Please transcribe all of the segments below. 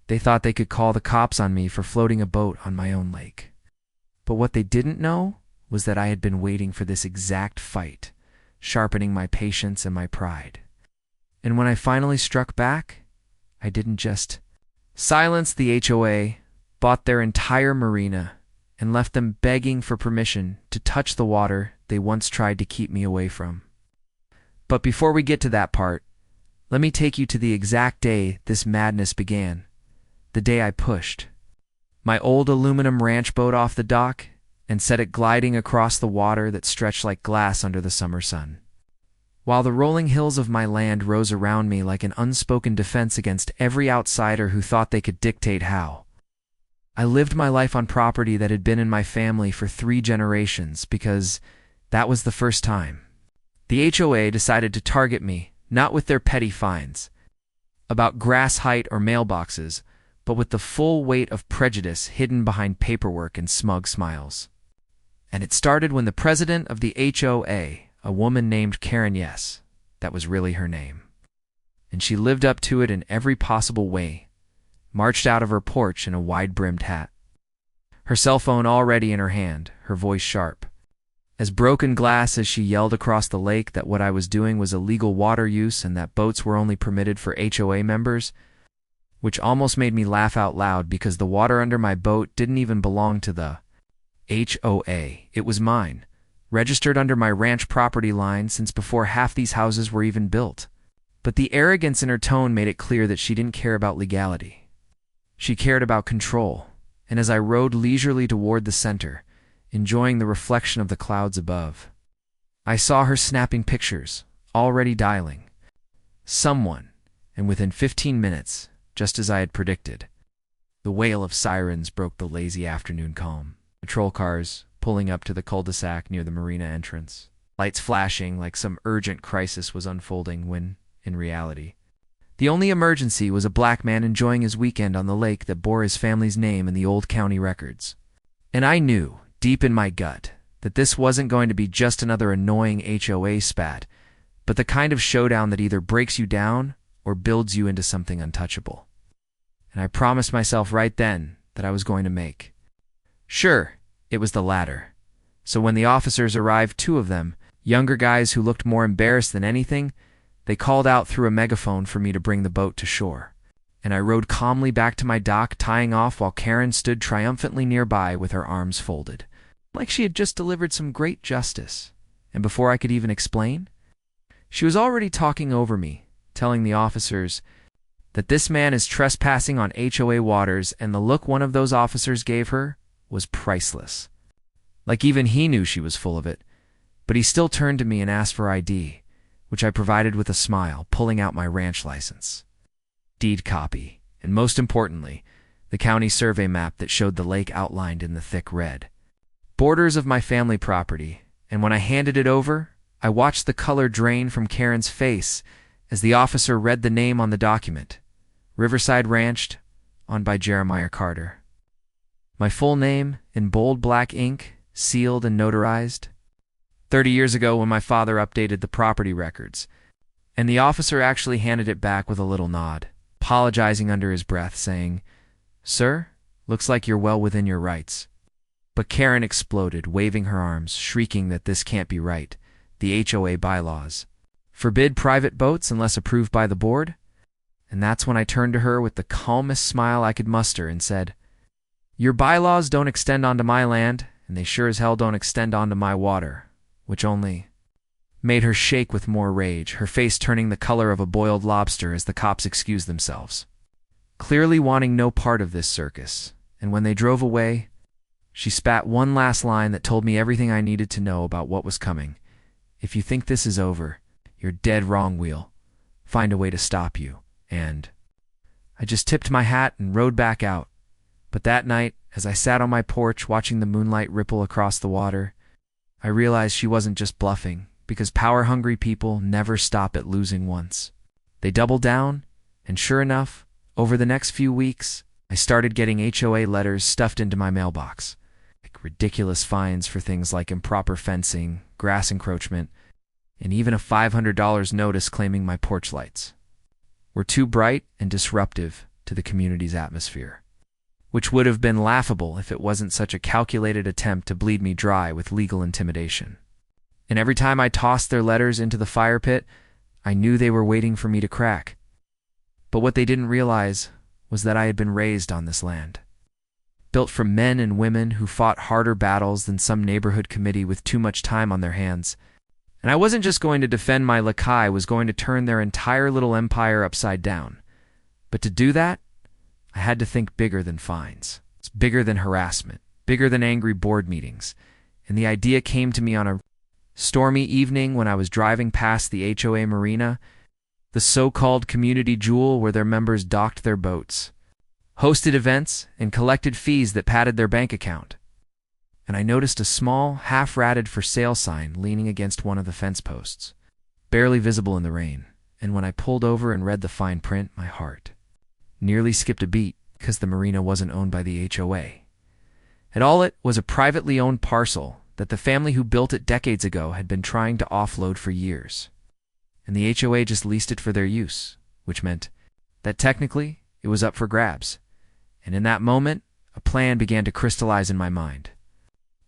They thought they could call the cops on me for floating a boat on my own lake. But what they didn't know was that I had been waiting for this exact fight, sharpening my patience and my pride. And when I finally struck back, I didn't just silence the HOA, bought their entire marina, and left them begging for permission to touch the water they once tried to keep me away from. But before we get to that part, let me take you to the exact day this madness began, the day I pushed my old aluminum ranch boat off the dock and set it gliding across the water that stretched like glass under the summer sun. While the rolling hills of my land rose around me like an unspoken defense against every outsider who thought they could dictate how, I lived my life on property that had been in my family for 3 generations because that was the first time. The HOA decided to target me, not with their petty fines about grass height or mailboxes, but with the full weight of prejudice hidden behind paperwork and smug smiles. And it started when the president of the HOA, a woman named Karen, yes, that was really her name, and she lived up to it in every possible way, marched out of her porch in a wide-brimmed hat, her cell phone already in her hand, her voice sharp as broken glass as she yelled across the lake that what I was doing was illegal water use and that boats were only permitted for HOA members, which almost made me laugh out loud because the water under my boat didn't even belong to the HOA. It was mine, registered under my ranch property line since before half these houses were even built. But the arrogance in her tone made it clear that she didn't care about legality. She cared about control, and as I rode leisurely toward the center, enjoying the reflection of the clouds above, I saw her snapping pictures, already dialing someone, and within 15 minutes, just as I had predicted, the wail of sirens broke the lazy afternoon calm. Patrol cars pulling up to the cul-de-sac near the marina entrance, lights flashing like some urgent crisis was unfolding when, in reality, the only emergency was a black man enjoying his weekend on the lake that bore his family's name in the old county records. And I knew, deep in my gut, that this wasn't going to be just another annoying HOA spat, but the kind of showdown that either breaks you down or builds you into something untouchable. And I promised myself right then that I was going to make sure it was the latter. So when the officers arrived, 2 of them, younger guys who looked more embarrassed than anything, they called out through a megaphone for me to bring the boat to shore. And I rowed calmly back to my dock, tying off while Karen stood triumphantly nearby with her arms folded, like she had just delivered some great justice. And before I could even explain, she was already talking over me, telling the officers that this man is trespassing on HOA waters, and the look one of those officers gave her was priceless. Like even he knew she was full of it, but he still turned to me and asked for ID, which I provided with a smile, pulling out my ranch license, deed copy, and most importantly, the county survey map that showed the lake outlined in the thick red borders of my family property. And when I handed it over, I watched the color drain from Karen's face as the officer read the name on the document, Riverside Ranch, owned by Jeremiah Carter. My full name, in bold black ink, sealed and notarized, 30 years ago when my father updated the property records, and the officer actually handed it back with a little nod, apologizing under his breath, saying, "Sir, looks like you're well within your rights." But Karen exploded, waving her arms, shrieking that this can't be right. The HOA bylaws forbid private boats unless approved by the board. And that's when I turned to her with the calmest smile I could muster and said, "Your bylaws don't extend onto my land, and they sure as hell don't extend onto my water," which only made her shake with more rage, her face turning the color of a boiled lobster as the cops excused themselves, clearly wanting no part of this circus. And when they drove away, she spat one last line that told me everything I needed to know about what was coming. "If you think this is over, you're dead wrong, We'll find a way to stop you." And I just tipped my hat and rode back out. But that night, as I sat on my porch watching the moonlight ripple across the water, I realized she wasn't just bluffing, because power-hungry people never stop at losing once. They doubled down, and sure enough, over the next few weeks, I started getting HOA letters stuffed into my mailbox, like ridiculous fines for things like improper fencing, grass encroachment, and even a $500 notice claiming my porch lights were too bright and disruptive to the community's atmosphere, which would have been laughable if it wasn't such a calculated attempt to bleed me dry with legal intimidation. And every time I tossed their letters into the fire pit, I knew they were waiting for me to crack. But what they didn't realize was that I had been raised on this land, built from men and women who fought harder battles than some neighborhood committee with too much time on their hands. And I wasn't just going to defend my lakai, I was going to turn their entire little empire upside down. But to do that, I had to think bigger than fines. It's bigger than harassment, bigger than angry board meetings. And the idea came to me on a stormy evening when I was driving past the HOA Marina, the so-called community jewel where their members docked their boats, hosted events, and collected fees that padded their bank account. And I noticed a small, half-ratted for sale sign leaning against one of the fence posts, barely visible in the rain. And when I pulled over and read the fine print, my heart nearly skipped a beat because the marina wasn't owned by the HOA. And all it was a privately owned parcel that the family who built it decades ago had been trying to offload for years. And the HOA just leased it for their use, which meant that technically it was up for grabs. And in that moment, a plan began to crystallize in my mind.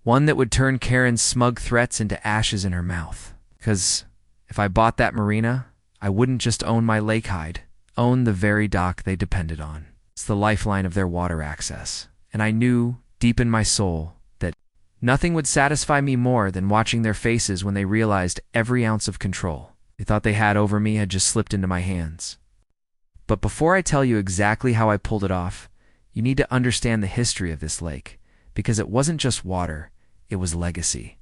One that would turn Karen's smug threats into ashes in her mouth. Because if I bought that marina, I wouldn't just own my lake hide, own the very dock they depended on. It's the lifeline of their water access. And I knew, deep in my soul, that nothing would satisfy me more than watching their faces when they realized every ounce of control they thought they had over me had just slipped into my hands. But before I tell you exactly how I pulled it off, you need to understand the history of this lake, because it wasn't just water, it was legacy.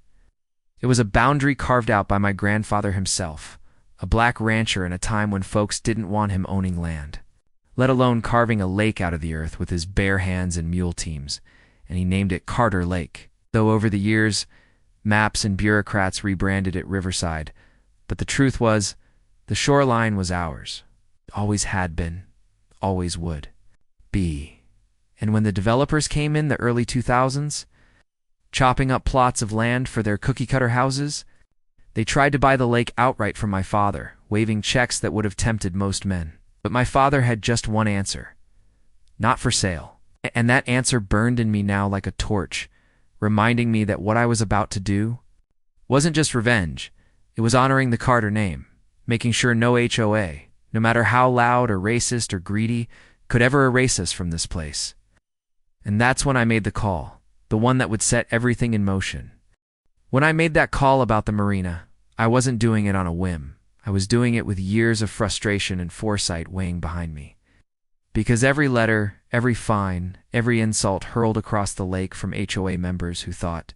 It was a boundary carved out by my grandfather himself, a black rancher in a time when folks didn't want him owning land, let alone carving a lake out of the earth with his bare hands and mule teams, and he named it Carter Lake, though over the years, maps and bureaucrats rebranded it Riverside. But the truth was, the shoreline was ours. Always had been, always would be. And when the developers came in the early 2000s, chopping up plots of land for their cookie-cutter houses, they tried to buy the lake outright from my father, waving checks that would have tempted most men. But my father had just one answer: not for sale. And that answer burned in me now like a torch, reminding me that what I was about to do wasn't just revenge, it was honoring the Carter name, making sure no HOA, no matter how loud or racist or greedy, could ever erase us from this place. And that's when I made the call, the one that would set everything in motion. When I made that call about the marina, I wasn't doing it on a whim. I was doing it with years of frustration and foresight weighing behind me. Because every letter, every fine, every insult hurled across the lake from HOA members who thought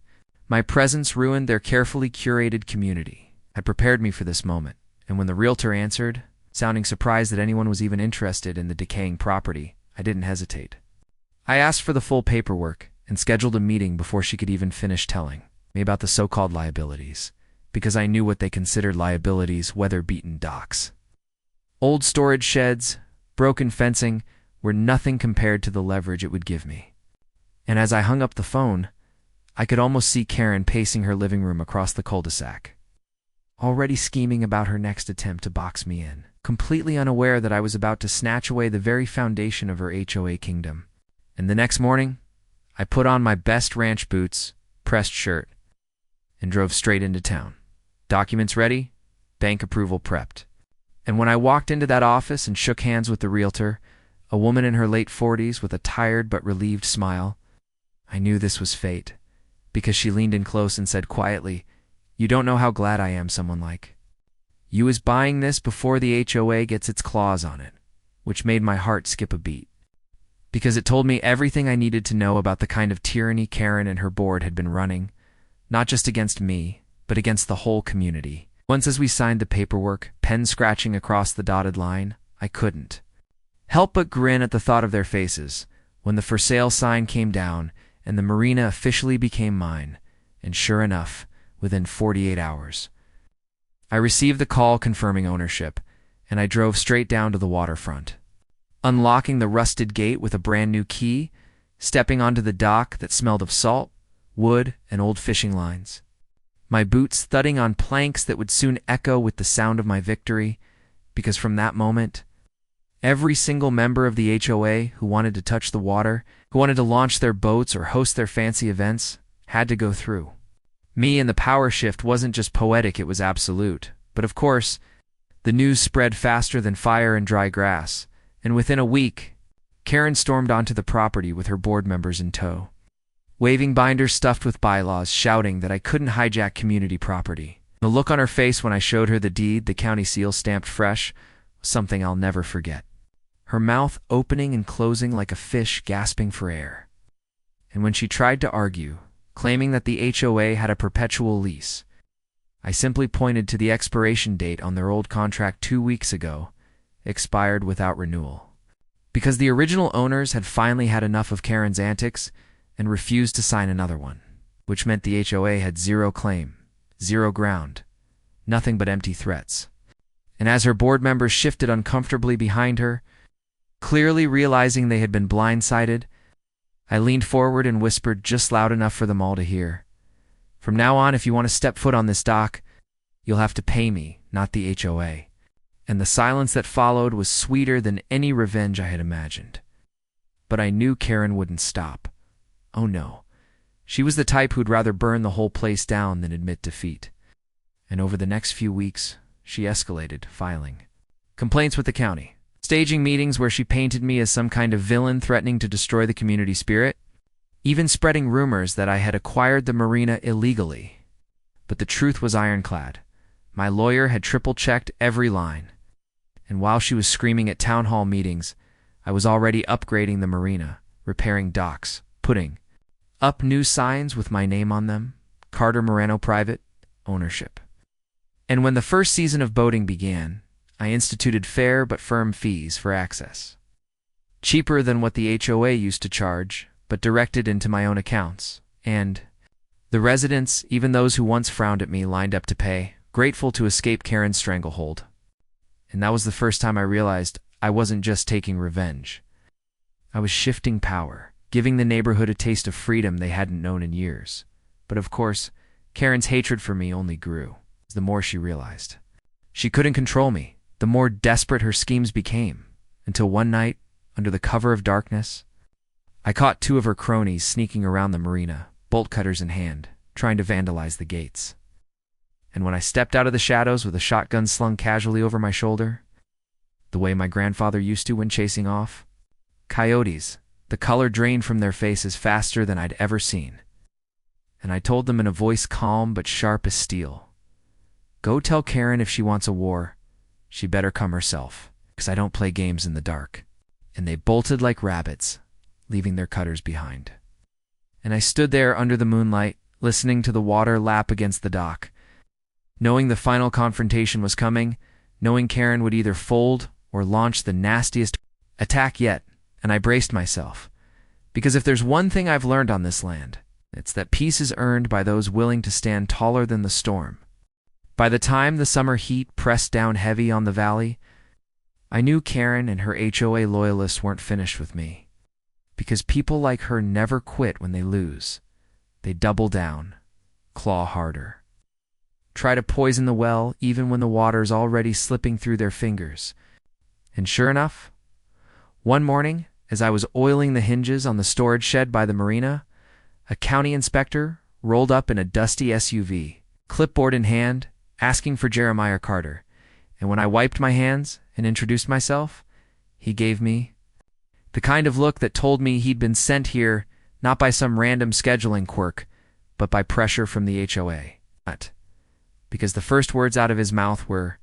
my presence ruined their carefully curated community had prepared me for this moment. And when the realtor answered, sounding surprised that anyone was even interested in the decaying property, I didn't hesitate. I asked for the full paperwork and scheduled a meeting before she could even finish telling me about the so-called liabilities, because I knew what they considered liabilities: weather-beaten docks. Old storage sheds, broken fencing were nothing compared to the leverage it would give me. And as I hung up the phone, I could almost see Karen pacing her living room across the cul-de-sac, already scheming about her next attempt to box me in, completely unaware that I was about to snatch away the very foundation of her HOA kingdom. And the next morning, I put on my best ranch boots, pressed shirt, and drove straight into town. Documents ready, bank approval prepped. And when I walked into that office and shook hands with the realtor, a woman in her late 40s with a tired but relieved smile, I knew this was fate, because she leaned in close and said quietly, "You don't know how glad I am someone like you is buying this before the HOA gets its claws on it," which made my heart skip a beat, because it told me everything I needed to know about the kind of tyranny Karen and her board had been running, not just against me, but against the whole community. Once as we signed the paperwork, pen scratching across the dotted line, I couldn't help but grin at the thought of their faces when the for sale sign came down and the marina officially became mine. And sure enough, within 48 hours, I received the call confirming ownership, and I drove straight down to the waterfront, unlocking the rusted gate with a brand new key, stepping onto the dock that smelled of salt, wood, and old fishing lines, my boots thudding on planks that would soon echo with the sound of my victory, because from that moment, Every single member of the HOA who wanted to touch the water, who wanted to launch their boats or host their fancy events, had to go through. Me, and the power shift wasn't just poetic, it was absolute. But of course, the news spread faster than fire in dry grass, and within a week, Karen stormed onto the property with her board members in tow, waving binders stuffed with bylaws, shouting that I couldn't hijack community property. The look on her face when I showed her the deed, the county seal stamped fresh, was something I'll never forget. Her mouth opening and closing like a fish gasping for air. And when she tried to argue, claiming that the HOA had a perpetual lease, I simply pointed to the expiration date on their old contract 2 weeks ago, expired without renewal. Because the original owners had finally had enough of Karen's antics and refused to sign another one, which meant the HOA had zero claim, zero ground, nothing but empty threats. And as her board members shifted uncomfortably behind her, clearly realizing they had been blindsided, I leaned forward and whispered just loud enough for them all to hear. From now on, if you want to step foot on this dock, you'll have to pay me, not the HOA. And the silence that followed was sweeter than any revenge I had imagined. But I knew Karen wouldn't stop. Oh no. She was the type who'd rather burn the whole place down than admit defeat. And over the next few weeks, she escalated, filing complaints with the county, staging meetings where she painted me as some kind of villain threatening to destroy the community spirit, even spreading rumors that I had acquired the marina illegally. But the truth was ironclad. My lawyer had triple-checked every line. And while she was screaming at town hall meetings, I was already upgrading the marina, repairing docks, putting up new signs with my name on them, Carter Moreno Private Ownership. And when the first season of boating began, I instituted fair but firm fees for access. Cheaper than what the HOA used to charge, but directed into my own accounts. And the residents, even those who once frowned at me, lined up to pay, grateful to escape Karen's stranglehold. And that was the first time I realized I wasn't just taking revenge. I was shifting power, giving the neighborhood a taste of freedom they hadn't known in years. But of course, Karen's hatred for me only grew, the more she realized. She couldn't control me, the more desperate her schemes became, until one night, under the cover of darkness, I caught 2 of her cronies sneaking around the marina, bolt cutters in hand, trying to vandalize the gates. And when I stepped out of the shadows with a shotgun slung casually over my shoulder, the way my grandfather used to when chasing off, coyotes, the color drained from their faces faster than I'd ever seen. And I told them in a voice calm but sharp as steel, "Go tell Karen if she wants a war, she better come herself, because I don't play games in the dark." And they bolted like rabbits, leaving their cutters behind. And I stood there under the moonlight, listening to the water lap against the dock, knowing the final confrontation was coming, knowing Karen would either fold or launch the nastiest attack yet, and I braced myself. Because if there's one thing I've learned on this land, it's that peace is earned by those willing to stand taller than the storm. By the time the summer heat pressed down heavy on the valley, I knew Karen and her HOA loyalists weren't finished with me. Because people like her never quit when they lose. They double down, claw harder, try to poison the well even when the water's already slipping through their fingers. And sure enough, one morning, as I was oiling the hinges on the storage shed by the marina, a county inspector rolled up in a dusty SUV, clipboard in hand, asking for Jeremiah Carter. And when I wiped my hands and introduced myself, he gave me the kind of look that told me he'd been sent here not by some random scheduling quirk, but by pressure from the HOA. Because the first words out of his mouth were,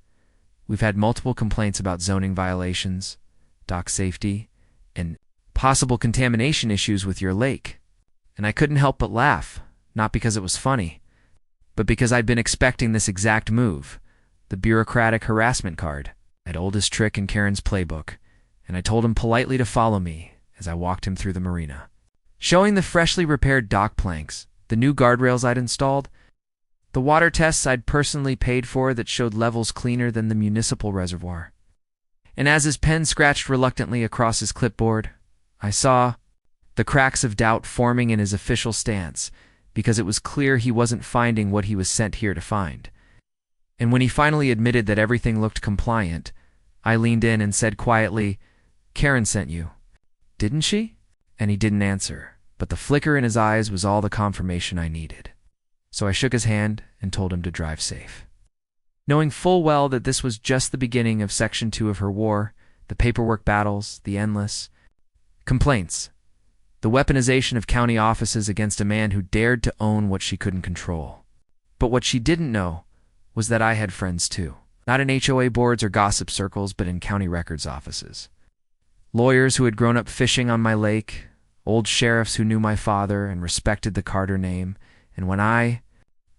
"We've had multiple complaints about zoning violations, dock safety, and possible contamination issues with your lake." And I couldn't help but laugh, not because it was funny, but because I'd been expecting this exact move, the bureaucratic harassment card, that oldest trick in Karen's playbook, and I told him politely to follow me as I walked him through the marina, showing the freshly repaired dock planks, the new guardrails I'd installed, the water tests I'd personally paid for that showed levels cleaner than the municipal reservoir. And as his pen scratched reluctantly across his clipboard, I saw the cracks of doubt forming in his official stance, because it was clear he wasn't finding what he was sent here to find. And when he finally admitted that everything looked compliant, I leaned in and said quietly, Karen sent you, didn't she?" And he didn't answer, but the flicker in his eyes was all the confirmation I needed. So I shook his hand and told him to drive safe. Knowing full well that this was just the beginning of Section 2 of her war, the paperwork battles, the endless complaints, the weaponization of county offices against a man who dared to own what she couldn't control. But what she didn't know was that I had friends too. Not in HOA boards or gossip circles, but in county records offices. Lawyers who had grown up fishing on my lake, old sheriffs who knew my father and respected the Carter name, and when I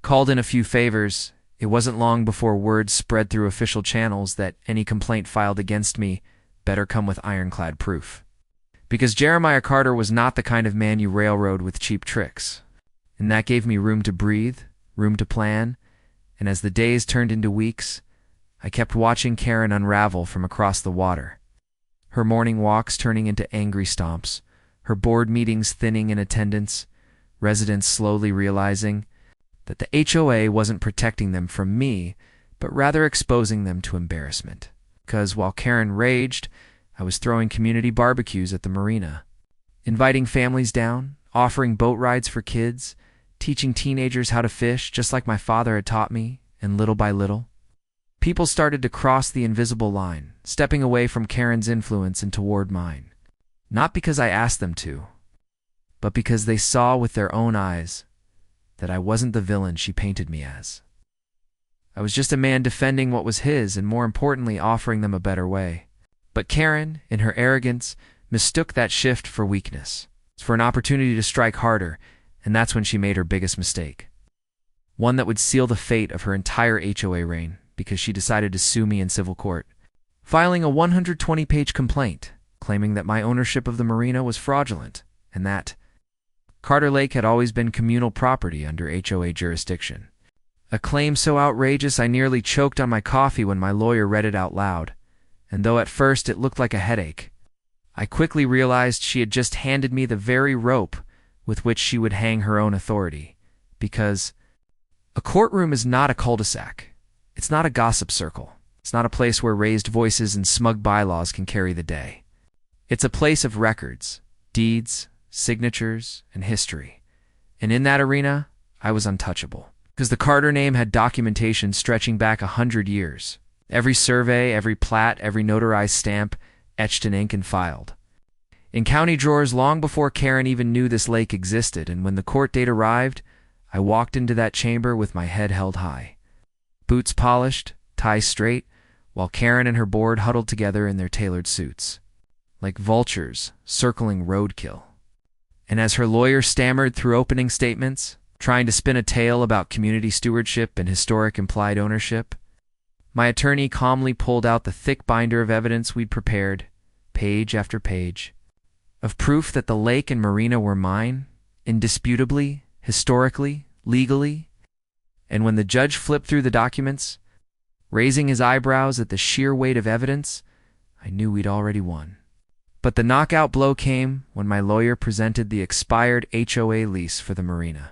called in a few favors, it wasn't long before word spread through official channels that any complaint filed against me better come with ironclad proof. Because Jeremiah Carter was not the kind of man you railroad with cheap tricks. And that gave me room to breathe, room to plan, and as the days turned into weeks, I kept watching Karen unravel from across the water. Her morning walks turning into angry stomps, her board meetings thinning in attendance, residents slowly realizing that the HOA wasn't protecting them from me, but rather exposing them to embarrassment. Because while Karen raged, I was throwing community barbecues at the Marina, inviting families down, offering boat rides for kids, teaching teenagers how to fish just like my father had taught me, and little by little, people started to cross the invisible line, stepping away from Karen's influence and toward mine. Not because I asked them to, but because they saw with their own eyes that I wasn't the villain she painted me as. I was just a man defending what was his and, more importantly, offering them a better way. But Karen, in her arrogance, mistook that shift for weakness, for an opportunity to strike harder, and that's when she made her biggest mistake. One that would seal the fate of her entire HOA reign, because she decided to sue me in civil court, filing a 120-page complaint claiming that my ownership of the Marina was fraudulent and that Carter Lake had always been communal property under HOA jurisdiction. A claim so outrageous I nearly choked on my coffee when my lawyer read it out loud, and though at first it looked like a headache, I quickly realized she had just handed me the very rope with which she would hang her own authority, because a courtroom is not a cul-de-sac. It's not a gossip circle. It's not a place where raised voices and smug bylaws can carry the day. It's a place of records, deeds, signatures, and history. And in that arena, I was untouchable, because the Carter name had documentation stretching back 100 years. Every survey, every plat, every notarized stamp, etched in ink and filed. In county drawers long before Karen even knew this lake existed, and when the court date arrived, I walked into that chamber with my head held high. Boots polished, tie straight, while Karen and her board huddled together in their tailored suits, like vultures circling roadkill. And as her lawyer stammered through opening statements, trying to spin a tale about community stewardship and historic implied ownership, my attorney calmly pulled out the thick binder of evidence we'd prepared, page after page, of proof that the lake and marina were mine, indisputably, historically, legally. And when the judge flipped through the documents, raising his eyebrows at the sheer weight of evidence, I knew we'd already won. But the knockout blow came when my lawyer presented the expired HOA lease for the marina,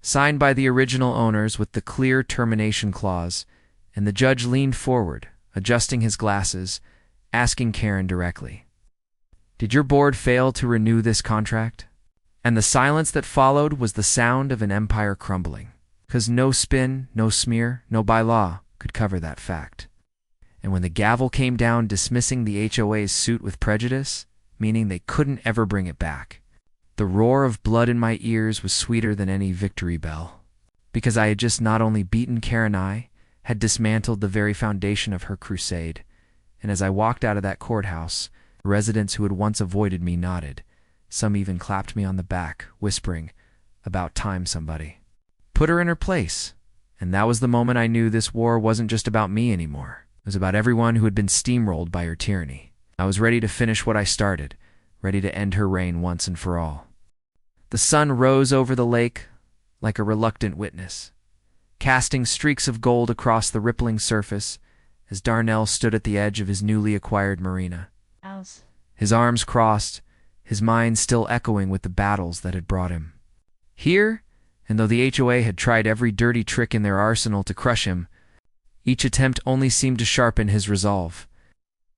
signed by the original owners with the clear termination clause, and the judge leaned forward, adjusting his glasses, asking Karen directly, "Did your board fail to renew this contract?" And the silence that followed was the sound of an empire crumbling, because no spin, no smear, no bylaw could cover that fact. And when the gavel came down dismissing the HOA's suit with prejudice, meaning they couldn't ever bring it back, the roar of blood in my ears was sweeter than any victory bell, because I had just not only beaten Karen, I had dismantled the very foundation of her crusade. And as I walked out of that courthouse, residents who had once avoided me nodded. Some even clapped me on the back, whispering, "About time, somebody. Put her in her place." And that was the moment I knew this war wasn't just about me anymore. It was about everyone who had been steamrolled by her tyranny. I was ready to finish what I started, ready to end her reign once and for all. The sun rose over the lake like a reluctant witness, casting streaks of gold across the rippling surface as Darnell stood at the edge of his newly acquired marina. His arms crossed, his mind still echoing with the battles that had brought him here, and though the HOA had tried every dirty trick in their arsenal to crush him, each attempt only seemed to sharpen his resolve.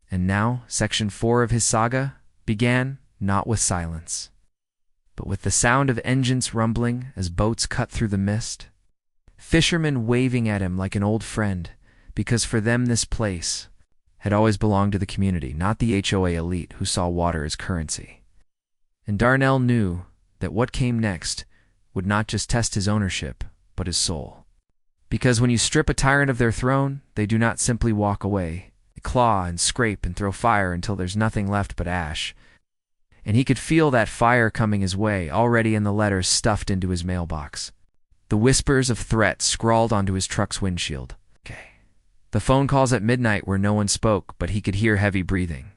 And now, Section 4 of his saga began not with silence, but with the sound of engines rumbling as boats cut through the mist, fishermen waving at him like an old friend, because for them this place had always belonged to the community, not the HOA elite who saw water as currency. And Darnell knew that what came next would not just test his ownership, but his soul. Because when you strip a tyrant of their throne, they do not simply walk away. They claw and scrape and throw fire until there's nothing left but ash. And he could feel that fire coming his way, already in the letters stuffed into his mailbox. The whispers of threat scrawled onto his truck's windshield. The phone calls at midnight where no one spoke, but he could hear heavy breathing.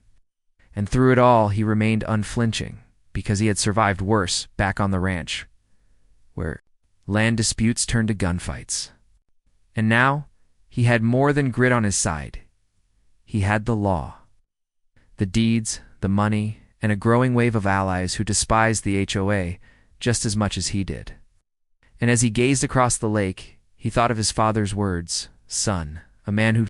And through it all, he remained unflinching, because he had survived worse back on the ranch, where land disputes turned to gunfights. And now, he had more than grit on his side. He had the law. The deeds, the money, and a growing wave of allies who despised the HOA just as much as he did. And as he gazed across the lake, he thought of his father's words, "Son, a man who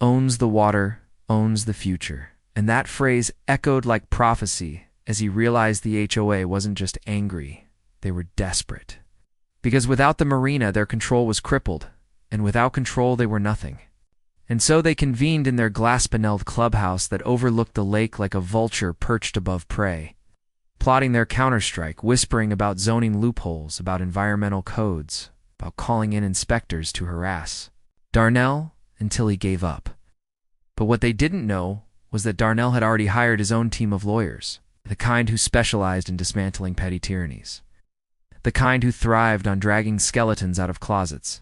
owns the water, owns the future." And that phrase echoed like prophecy as he realized the HOA wasn't just angry, they were desperate. Because without the Marina, their control was crippled, and without control, they were nothing. And so they convened in their glass-panelled clubhouse that overlooked the lake like a vulture perched above prey, plotting their counterstrike, whispering about zoning loopholes, about environmental codes, about calling in inspectors to harass Darnell until he gave up. But what they didn't know was that Darnell had already hired his own team of lawyers, the kind who specialized in dismantling petty tyrannies, the kind who thrived on dragging skeletons out of closets.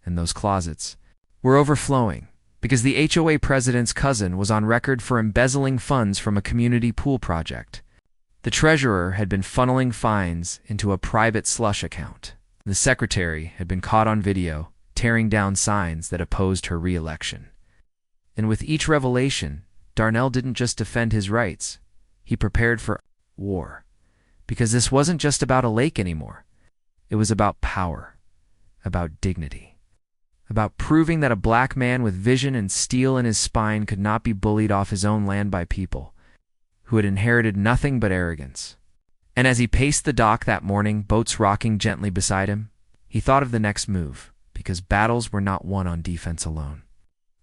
And those closets were overflowing, because the HOA president's cousin was on record for embezzling funds from a community pool project. The treasurer had been funneling fines into a private slush account. The secretary had been caught on video tearing down signs that opposed her re-election. And with each revelation, Darnell didn't just defend his rights, he prepared for war. Because this wasn't just about a lake anymore. It was about power, about dignity, about proving that a black man with vision and steel in his spine could not be bullied off his own land by people who had inherited nothing but arrogance. And as he paced the dock that morning, boats rocking gently beside him, he thought of the next move, because battles were not won on defense alone.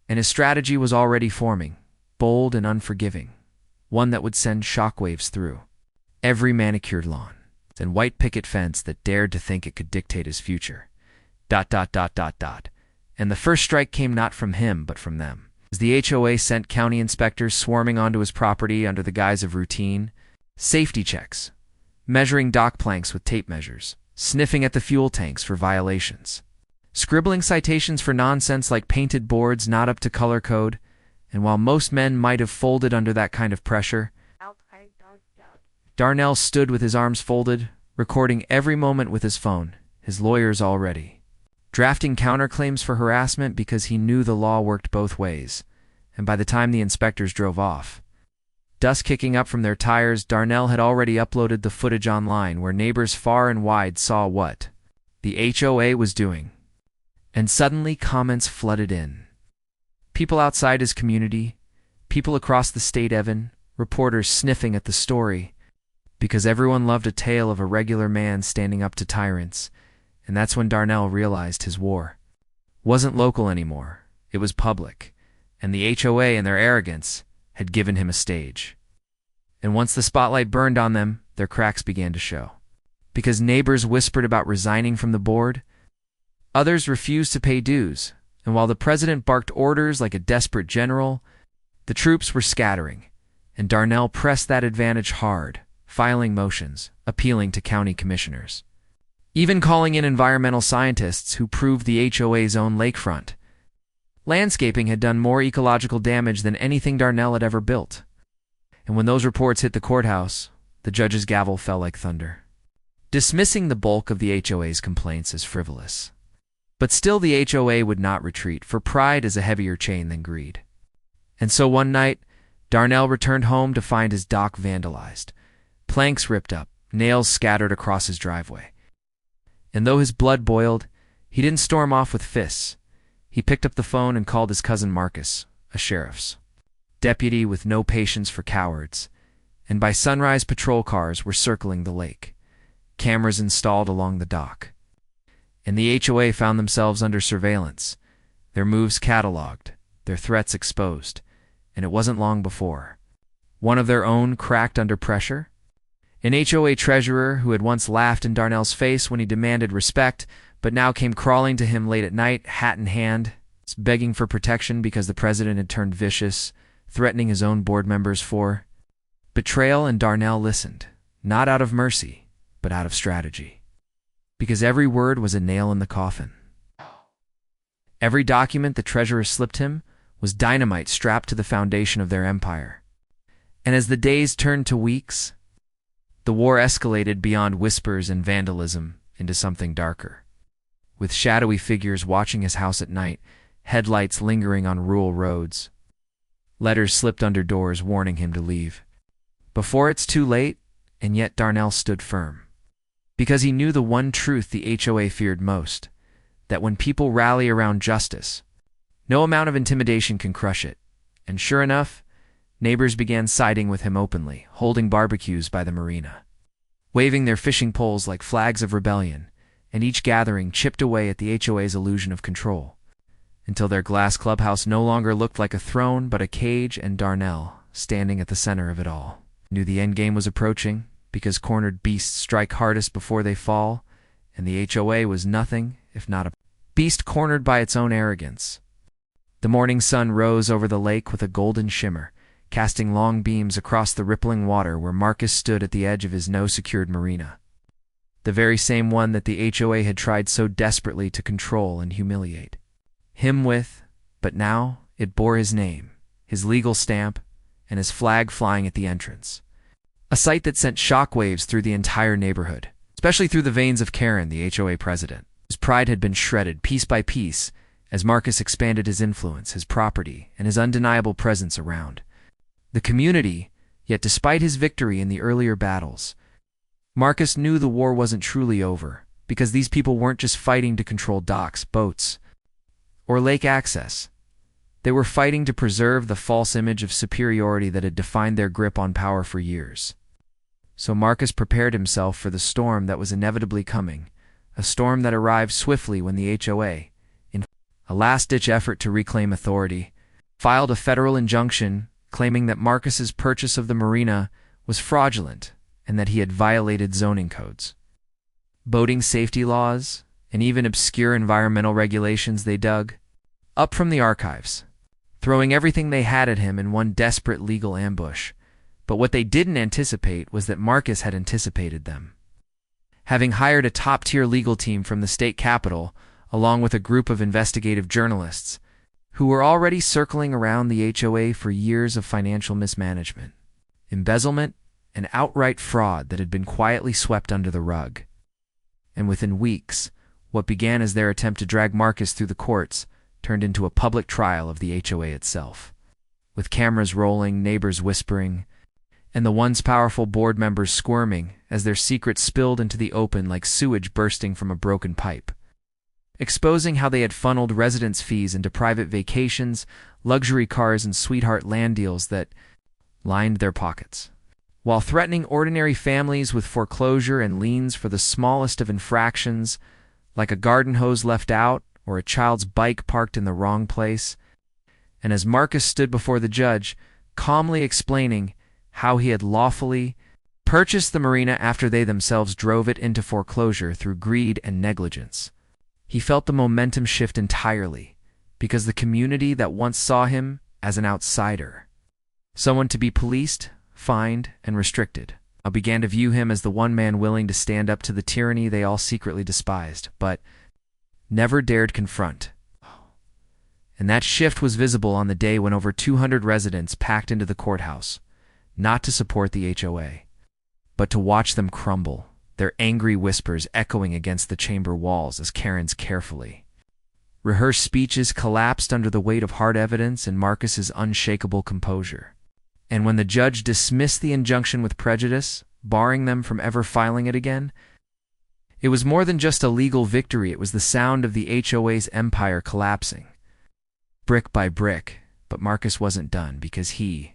And his strategy was already forming, bold and unforgiving, one that would send shockwaves through every manicured lawn and white picket fence that dared to think it could dictate his future. ... And the first strike came not from him, but from them. As the HOA sent county inspectors swarming onto his property under the guise of routine safety checks, measuring dock planks with tape measures, sniffing at the fuel tanks for violations, scribbling citations for nonsense like painted boards not up to color code. And while most men might have folded under that kind of pressure, Darnell stood with his arms folded, recording every moment with his phone, his lawyers all ready, drafting counterclaims for harassment because he knew the law worked both ways. And by the time the inspectors drove off, dust kicking up from their tires, Darnell had already uploaded the footage online where neighbors far and wide saw what the HOA was doing. And suddenly comments flooded in. People outside his community, people across the state, Evan, reporters sniffing at the story, because everyone loved a tale of a regular man standing up to tyrants. And that's when Darnell realized his war wasn't local anymore. It was public, and the HOA and their arrogance had given him a stage. And once the spotlight burned on them, their cracks began to show. Because neighbors whispered about resigning from the board, others refused to pay dues, and while the president barked orders like a desperate general, the troops were scattering, and Darnell pressed that advantage hard, filing motions, appealing to county commissioners, even calling in environmental scientists who proved the HOA's own lakefront landscaping had done more ecological damage than anything Darnell had ever built. And when those reports hit the courthouse, the judge's gavel fell like thunder, dismissing the bulk of the HOA's complaints as frivolous. But still the HOA would not retreat, for pride is a heavier chain than greed. And so one night, Darnell returned home to find his dock vandalized, planks ripped up, nails scattered across his driveway. And though his blood boiled, he didn't storm off with fists. He picked up the phone and called his cousin Marcus, a sheriff's deputy with no patience for cowards, and by sunrise patrol cars were circling the lake, cameras installed along the dock. And the HOA found themselves under surveillance, their moves catalogued, their threats exposed, and it wasn't long before one of their own cracked under pressure. An HOA treasurer who had once laughed in Darnell's face when he demanded respect, but now came crawling to him late at night, hat in hand, begging for protection because the president had turned vicious, threatening his own board members for betrayal. And Darnell listened, not out of mercy, but out of strategy. Because every word was a nail in the coffin. Every document the treasurer slipped him was dynamite strapped to the foundation of their empire. And as the days turned to weeks, the war escalated beyond whispers and vandalism into something darker. With shadowy figures watching his house at night, headlights lingering on rural roads, letters slipped under doors warning him to leave before it's too late. And yet Darnell stood firm, because he knew the one truth the HOA feared most, that when people rally around justice, no amount of intimidation can crush it. And sure enough, neighbors began siding with him openly, holding barbecues by the Marina, waving their fishing poles like flags of rebellion, and each gathering chipped away at the HOA's illusion of control, until their glass clubhouse no longer looked like a throne but a cage. And Darnell, standing at the center of it all, knew the endgame was approaching, because cornered beasts strike hardest before they fall, and the HOA was nothing if not a beast cornered by its own arrogance. The morning sun rose over the lake with a golden shimmer, casting long beams across the rippling water where Marcus stood at the edge of his no-secured marina, the very same one that the HOA had tried so desperately to control and humiliate him with. But now it bore his name, his legal stamp, and his flag flying at the entrance, a sight that sent shockwaves through the entire neighborhood, especially through the veins of Karen, the HOA president, whose pride had been shredded piece by piece as Marcus expanded his influence, his property, and his undeniable presence around the community. Yet despite his victory in the earlier battles, Marcus knew the war wasn't truly over, because these people weren't just fighting to control docks, boats, or lake access. They were fighting to preserve the false image of superiority that had defined their grip on power for years. So Marcus prepared himself for the storm that was inevitably coming, a storm that arrived swiftly when the HOA, in a last-ditch effort to reclaim authority, filed a federal injunction claiming that Marcus's purchase of the Marina was fraudulent and that he had violated zoning codes, boating safety laws, and even obscure environmental regulations they dug up from the archives, throwing everything they had at him in one desperate legal ambush. But what they didn't anticipate was that Marcus had anticipated them, having hired a top-tier legal team from the state capitol, along with a group of investigative journalists, who were already circling around the HOA for years of financial mismanagement, embezzlement, and outright fraud that had been quietly swept under the rug. And within weeks, what began as their attempt to drag Marcus through the courts turned into a public trial of the HOA itself, with cameras rolling, neighbors whispering, and the once powerful board members squirming as their secrets spilled into the open like sewage bursting from a broken pipe, exposing how they had funneled residence fees into private vacations, luxury cars, and sweetheart land deals that lined their pockets, while threatening ordinary families with foreclosure and liens for the smallest of infractions, like a garden hose left out or a child's bike parked in the wrong place. And as Marcus stood before the judge, calmly explaining how he had lawfully purchased the Marina after they themselves drove it into foreclosure through greed and negligence, he felt the momentum shift entirely, because the community that once saw him as an outsider, someone to be policed, fined, and restricted, now began to view him as the one man willing to stand up to the tyranny they all secretly despised, but never dared confront. And that shift was visible on the day when over 200 residents packed into the courthouse, not to support the HOA, but to watch them crumble, their angry whispers echoing against the chamber walls as Karen's carefully rehearsed speeches collapsed under the weight of hard evidence and Marcus's unshakable composure. And when the judge dismissed the injunction with prejudice, barring them from ever filing it again, it was more than just a legal victory. It was the sound of the HOA's empire collapsing, brick by brick, But Marcus wasn't done, because he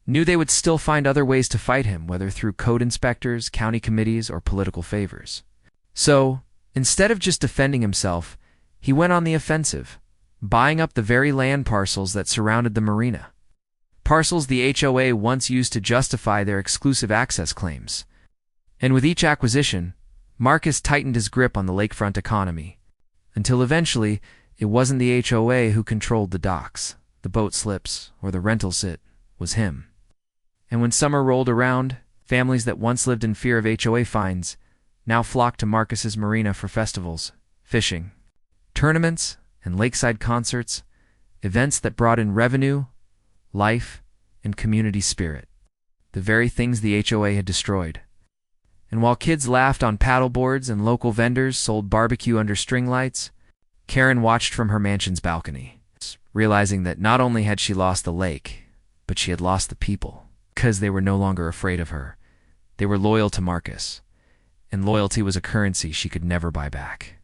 knew they would still find other ways to fight him, whether through code inspectors, county committees, or political favors. So, instead of just defending himself, he went on the offensive, buying up the very land parcels that surrounded the marina. Parcels the HOA once used to justify their exclusive access claims. And with each acquisition, Marcus tightened his grip on the lakefront economy, until eventually it wasn't the HOA who controlled the docks, the boat slips, or the rentals. It was him. And when summer rolled around, families that once lived in fear of HOA fines now flocked to Marcus's marina for festivals, fishing, tournaments, and lakeside concerts, events that brought in revenue, life, and community spirit, the very things the HOA had destroyed. And while kids laughed on paddleboards and local vendors sold barbecue under string lights, Karen watched from her mansion's balcony, realizing that not only had she lost the lake, but she had lost the people, because they were no longer afraid of her. They were loyal to Marcus, and loyalty was a currency she could never buy back.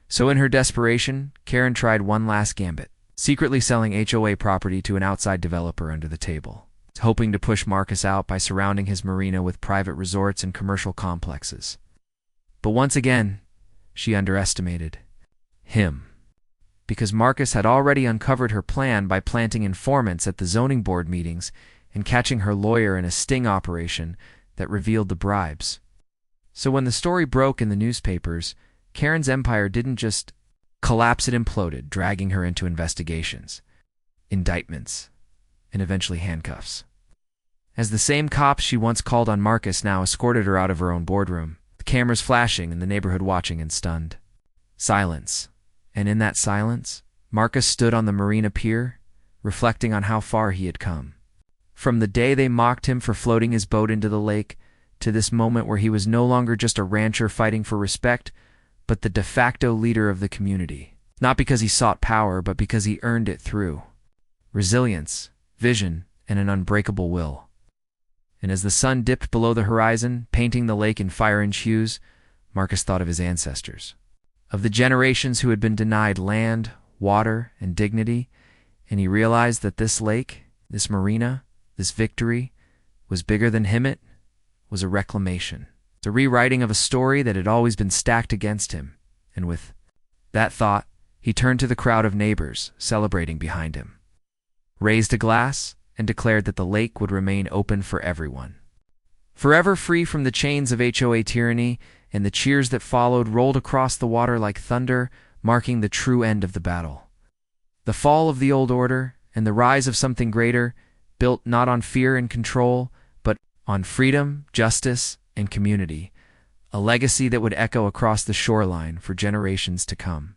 So in her desperation, Karen tried one last gambit, secretly selling HOA property to an outside developer under the table, hoping to push Marcus out by surrounding his marina with private resorts and commercial complexes. But once again, she underestimated him, because Marcus had already uncovered her plan by planting informants at the zoning board meetings and catching her lawyer in a sting operation that revealed the bribes. So when the story broke in the newspapers, Karen's empire didn't just collapse, it imploded, dragging her into investigations, indictments, and eventually handcuffs. As the same cops she once called on Marcus now escorted her out of her own boardroom, the cameras flashing and the neighborhood watching in stunned silence. And in that silence, Marcus stood on the marina pier, reflecting on how far he had come. From the day they mocked him for floating his boat into the lake, to this moment where he was no longer just a rancher fighting for respect, but the de facto leader of the community. Not because he sought power, but because he earned it through resilience, vision, and an unbreakable will. And as the sun dipped below the horizon, painting the lake in fire-inch hues, Marcus thought of his ancestors, of the generations who had been denied land, water, and dignity, and he realized that this lake, this marina, this victory, was bigger than him. It was a reclamation, the rewriting of a story that had always been stacked against him. And with that thought, he turned to the crowd of neighbors celebrating behind him, raised a glass, and declared that the lake would remain open for everyone, forever free from the chains of HOA tyranny. And the cheers that followed rolled across the water like thunder, marking the true end of the battle. The fall of the old order and the rise of something greater, built not on fear and control, but on freedom, justice, and community, a legacy that would echo across the shoreline for generations to come.